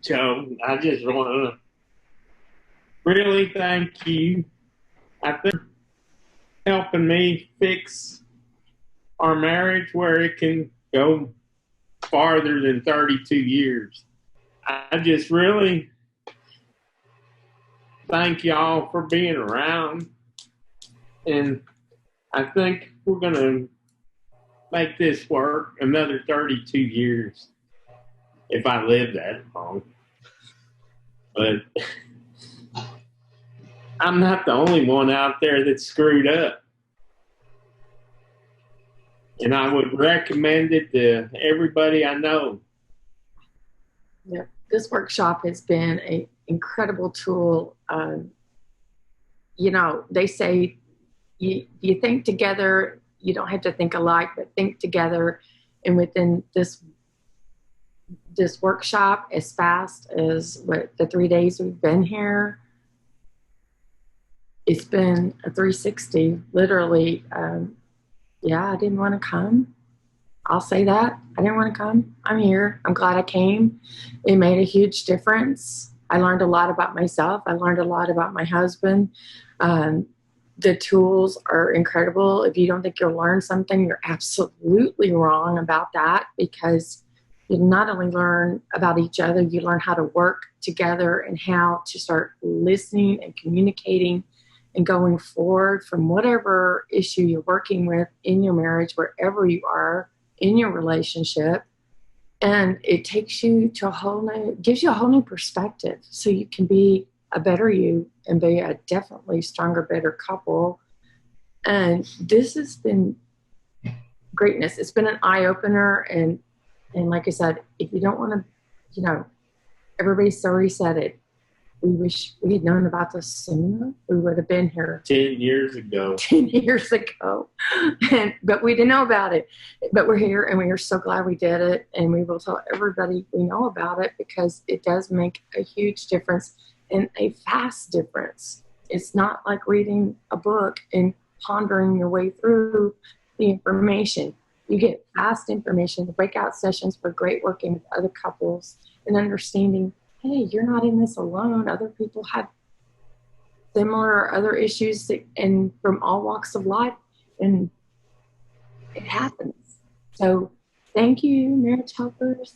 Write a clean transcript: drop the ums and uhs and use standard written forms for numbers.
Joe, I just want to really thank you. I think helping me fix our marriage where it can go farther than 32 years. I just really thank y'all for being around. And I think we're going to make this work another 32 years if I live that long. But I'm not the only one out there that's screwed up. And I would recommend it to everybody I know. Yeah, this workshop has been an incredible tool. They say you think together, you don't have to think alike, but think together. And within this workshop, as fast as the 3 days we've been here, it's been a 360, literally. I didn't want to come. I'll say that. I didn't want to come. I'm here. I'm glad I came. It made a huge difference. I learned a lot about myself. I learned a lot about my husband. The tools are incredible. If you don't think you'll learn something, you're absolutely wrong about that, because you not only learn about each other, you learn how to work together and how to start listening and communicating and going forward from whatever issue you're working with in your marriage, wherever you are in your relationship. And it takes you to gives you a whole new perspective, so you can be a better you and be a definitely stronger, better couple. And this has been greatness. It's been an eye opener. And like I said, if you don't want to, everybody's already said it. We wish we had known about this sooner. We would have been here 10 years ago. 10 years ago. But we didn't know about it. But we're here, and we are so glad we did it. And we will tell everybody we know about it, because it does make a huge difference, and a fast difference. It's not like reading a book and pondering your way through the information. You get fast information. The breakout sessions were great, working with other couples and understanding, hey, you're not in this alone. Other people have similar or other issues and from all walks of life, and it happens. So thank you, marriage helpers.